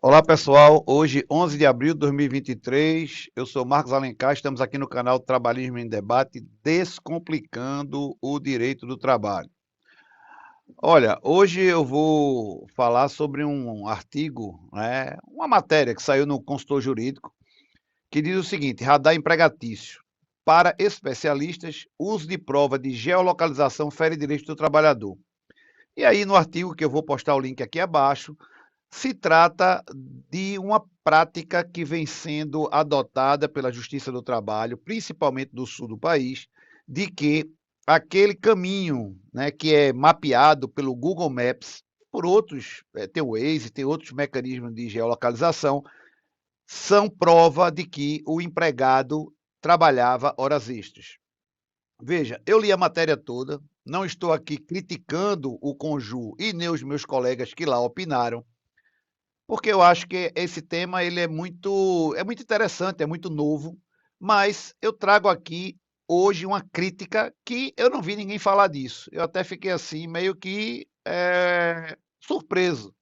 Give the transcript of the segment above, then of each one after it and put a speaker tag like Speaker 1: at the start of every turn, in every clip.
Speaker 1: Olá pessoal, hoje 11 de abril de 2023, eu sou Marcos Alencar, estamos aqui no canal Trabalhismo em Debate, descomplicando o direito do trabalho. Olha, hoje eu vou falar sobre um artigo, uma matéria que saiu no Consultor Jurídico, que diz o seguinte: radar empregatício. Para especialistas, uso de prova de geolocalização fere direitos do trabalhador. E aí no artigo, que eu vou postar o link aqui abaixo, se trata de uma prática que vem sendo adotada pela Justiça do Trabalho, principalmente do sul do país, de que aquele caminho, né, que é mapeado pelo Google Maps, por outros, tem o Waze, tem outros mecanismos de geolocalização, são prova de que o empregado trabalhava horas extras. Veja, eu li a matéria toda, não estou aqui criticando o Conju e nem os meus colegas que lá opinaram, porque eu acho que esse tema ele é muito interessante, é muito novo, mas eu trago aqui hoje uma crítica que eu não vi ninguém falar disso. Eu até fiquei assim meio que surpreso,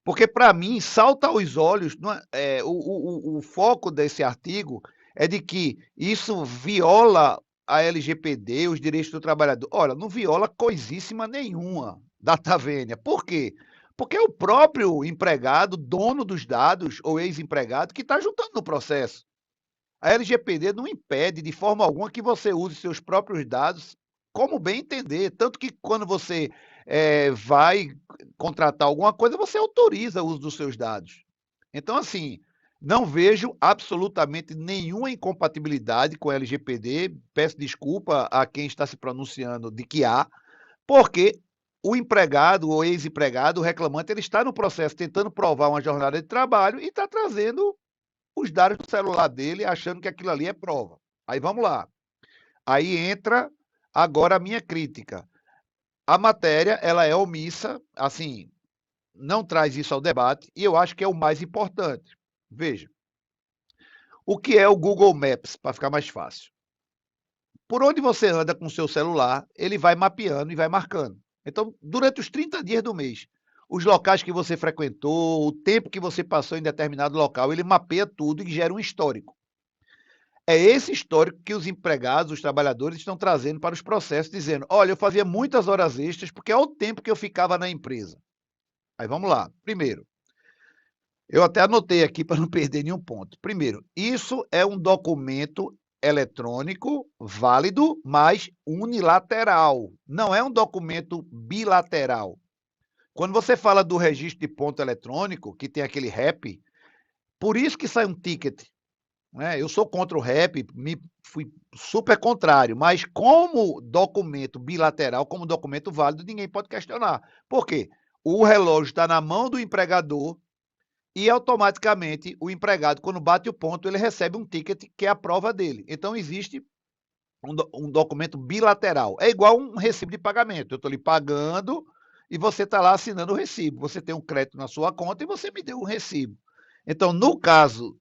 Speaker 1: porque para mim salta aos olhos, o foco desse artigo é de que isso viola a LGPD, os direitos do trabalhador. Olha, não viola coisíssima nenhuma, data vênia. Por quê? Porque é o próprio empregado, dono dos dados, ou ex-empregado, que está juntando no processo. A LGPD não impede de forma alguma que você use seus próprios dados como bem entender. Tanto que quando você vai contratar alguma coisa, você autoriza o uso dos seus dados. Então, assim, não vejo absolutamente nenhuma incompatibilidade com a LGPD. Peço desculpa a quem está se pronunciando de que há, porque o empregado ou ex-empregado, o reclamante, ele está no processo tentando provar uma jornada de trabalho e está trazendo os dados do celular dele, achando que aquilo ali é prova. Aí vamos lá. Aí entra agora a minha crítica. A matéria, ela é omissa, assim, não traz isso ao debate, e eu acho que é o mais importante. Veja, o que é o Google Maps, para ficar mais fácil? Por onde você anda com o seu celular, ele vai mapeando e vai marcando. Então, durante os 30 dias do mês, os locais que você frequentou, o tempo que você passou em determinado local, ele mapeia tudo e gera um histórico. É esse histórico que os empregados, os trabalhadores, estão trazendo para os processos, dizendo: olha, eu fazia muitas horas extras porque é o tempo que eu ficava na empresa. Aí vamos lá. Primeiro, eu até anotei aqui para não perder nenhum ponto. Primeiro, isso é um documento eletrônico válido, mas unilateral. Não é um documento bilateral. Quando você fala do registro de ponto eletrônico, que tem aquele REP, por isso que sai um ticket, né? Eu sou contra o REP, fui super contrário, mas como documento bilateral, como documento válido, ninguém pode questionar. Por quê? O relógio está na mão do empregador e automaticamente o empregado, quando bate o ponto, ele recebe um ticket que é a prova dele. Então existe um documento bilateral. É igual um recibo de pagamento. Eu estou lhe pagando e você está lá assinando o recibo. Você tem um crédito na sua conta e você me deu um recibo. Então, no caso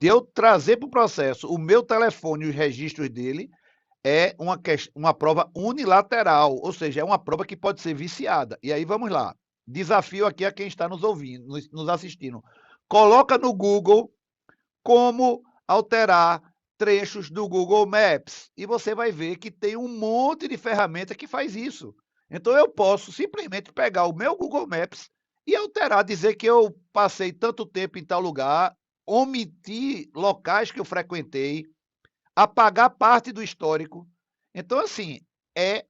Speaker 1: de eu trazer para o processo o meu telefone e os registros dele, é uma prova unilateral, ou seja, é uma prova que pode ser viciada. E aí vamos lá. Desafio aqui a quem está nos ouvindo, nos assistindo. Coloca no Google como alterar trechos do Google Maps e você vai ver que tem um monte de ferramenta que faz isso. Então eu posso simplesmente pegar o meu Google Maps e alterar, dizer que eu passei tanto tempo em tal lugar, omitir locais que eu frequentei, apagar parte do histórico. Então, assim, é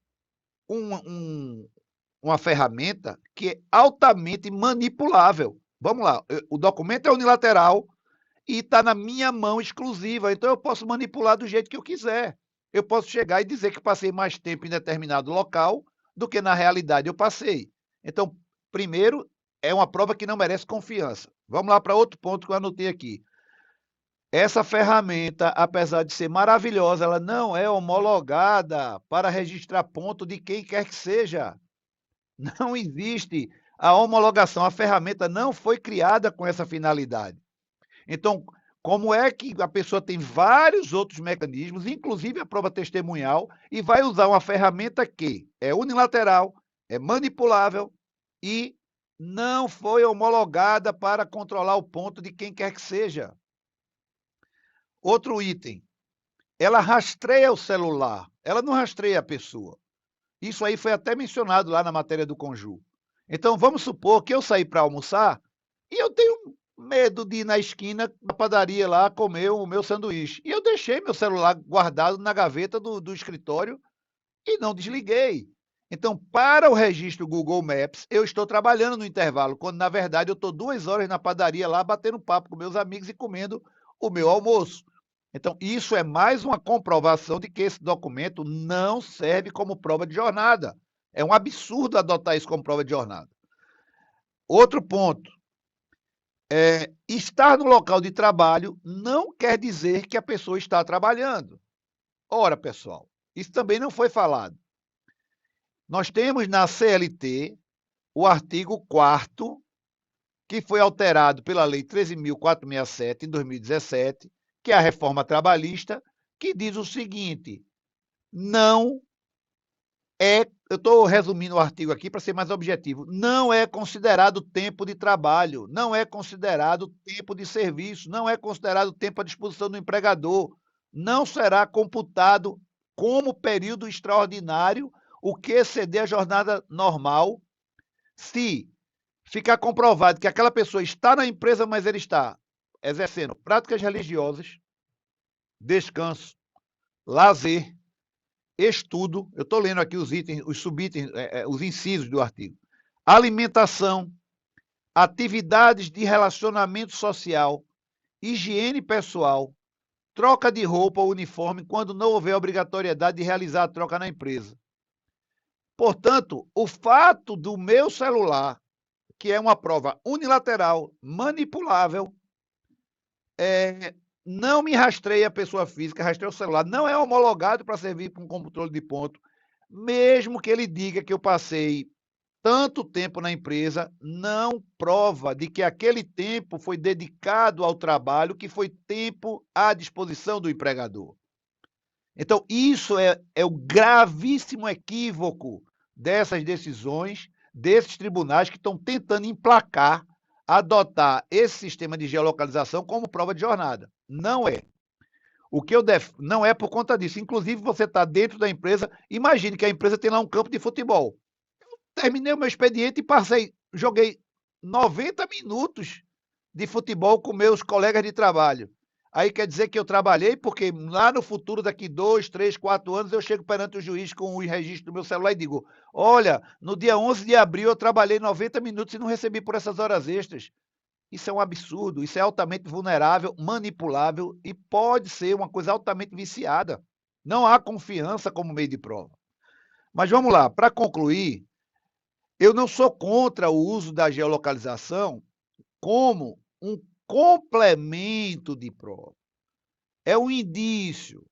Speaker 1: um, um, uma ferramenta que é altamente manipulável. Vamos lá, o documento é unilateral, e está na minha mão exclusiva. Então eu posso manipular do jeito que eu quiser. Eu posso chegar e dizer que passei mais tempo em determinado local do que na realidade eu passei. Então, primeiro, é uma prova que não merece confiança. Vamos lá para outro ponto que eu anotei aqui. Essa ferramenta, apesar de ser maravilhosa, ela não é homologada para registrar ponto de quem quer que seja. Não existe a homologação. A ferramenta não foi criada com essa finalidade. Então, como é que a pessoa tem vários outros mecanismos, inclusive a prova testemunhal, e vai usar uma ferramenta que é unilateral, é manipulável e não foi homologada para controlar o ponto de quem quer que seja. Outro item, ela rastreia o celular, ela não rastreia a pessoa. Isso aí foi até mencionado lá na matéria do Conju. Então, vamos supor que eu saí para almoçar e eu tenho medo de ir na esquina da padaria lá comer o meu sanduíche. E eu deixei meu celular guardado na gaveta do escritório e não desliguei. Então, para o registro Google Maps, eu estou trabalhando no intervalo, quando na verdade eu estou 2 horas na padaria lá batendo papo com meus amigos e comendo o meu almoço. Então, isso é mais uma comprovação de que esse documento não serve como prova de jornada. É um absurdo adotar isso como prova de jornada. Outro ponto, estar no local de trabalho não quer dizer que a pessoa está trabalhando. Ora, pessoal, isso também não foi falado. Nós temos na CLT o artigo 4º, que foi alterado pela Lei 13.467, em 2017, que é a reforma trabalhista, que diz o seguinte: não é, eu estou resumindo o artigo aqui para ser mais objetivo, não é considerado tempo de trabalho, não é considerado tempo de serviço, não é considerado tempo à disposição do empregador, não será computado como período extraordinário o que exceder a jornada normal, se ficar comprovado que aquela pessoa está na empresa, mas ele está exercendo práticas religiosas, descanso, lazer, estudo. Eu estou lendo aqui os itens, os subitens, os incisos do artigo. Alimentação, atividades de relacionamento social, higiene pessoal, troca de roupa ou uniforme quando não houver obrigatoriedade de realizar a troca na empresa. Portanto, o fato do meu celular, que é uma prova unilateral, manipulável, não me rastreia a pessoa física, rastreia o celular, não é homologado para servir para um controle de ponto, mesmo que ele diga que eu passei tanto tempo na empresa, não prova de que aquele tempo foi dedicado ao trabalho, que foi tempo à disposição do empregador. Então, isso é o gravíssimo equívoco dessas decisões, desses tribunais que estão tentando emplacar, adotar esse sistema de geolocalização como prova de jornada. Não é. O que eu não é por conta disso. Inclusive, você está dentro da empresa, imagine que a empresa tem lá um campo de futebol. Terminei o meu expediente e joguei 90 minutos de futebol com meus colegas de trabalho. Aí quer dizer que eu trabalhei, porque lá no futuro, daqui 2, 3, 4 anos, eu chego perante o juiz com o registro do meu celular e digo: olha, no dia 11 de abril eu trabalhei 90 minutos e não recebi por essas horas extras. Isso é um absurdo, isso é altamente vulnerável, manipulável e pode ser uma coisa altamente viciada. Não há confiança como meio de prova. Mas vamos lá, para concluir, eu não sou contra o uso da geolocalização como um complemento de prova. É um indício.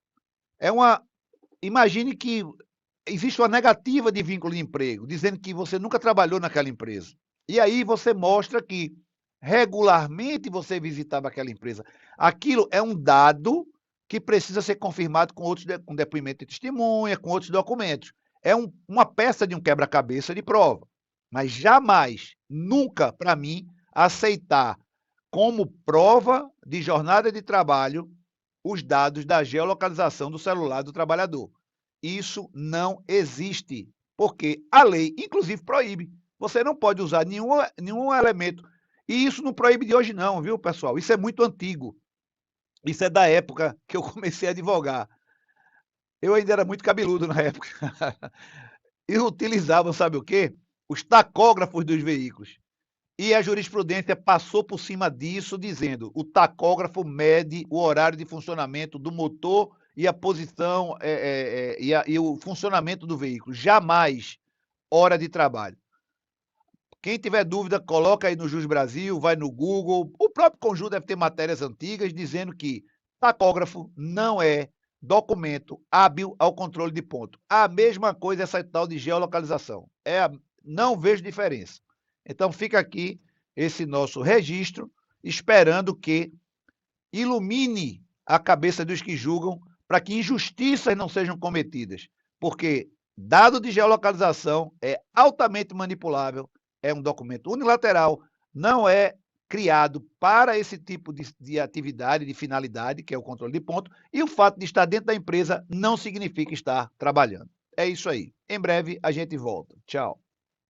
Speaker 1: Imagine que existe uma negativa de vínculo de emprego, dizendo que você nunca trabalhou naquela empresa. E aí você mostra que regularmente você visitava aquela empresa. Aquilo é um dado que precisa ser confirmado com depoimento de testemunha, com outros documentos. É uma peça de um quebra-cabeça de prova. Mas jamais, nunca, para mim, aceitar como prova de jornada de trabalho os dados da geolocalização do celular do trabalhador. Isso não existe, porque a lei, inclusive, proíbe. Você não pode usar nenhum elemento. E isso não proíbe de hoje não, viu, pessoal? Isso é muito antigo. Isso é da época que eu comecei a advogar. Eu ainda era muito cabeludo na época. E utilizavam, sabe o quê? Os tacógrafos dos veículos. E a jurisprudência passou por cima disso, dizendo: o tacógrafo mede o horário de funcionamento do motor e a posição e o funcionamento do veículo. Jamais hora de trabalho. Quem tiver dúvida, coloca aí no Jus Brasil, vai no Google. O próprio Conjunto deve ter matérias antigas dizendo que tacógrafo não é documento hábil ao controle de ponto. A mesma coisa essa tal de geolocalização. Não vejo diferença. Então fica aqui esse nosso registro, esperando que ilumine a cabeça dos que julgam para que injustiças não sejam cometidas, porque dado de geolocalização é altamente manipulável, é um documento unilateral, não é criado para esse tipo de atividade, de finalidade, que é o controle de ponto, e o fato de estar dentro da empresa não significa estar trabalhando. É isso aí. Em breve a gente volta. Tchau.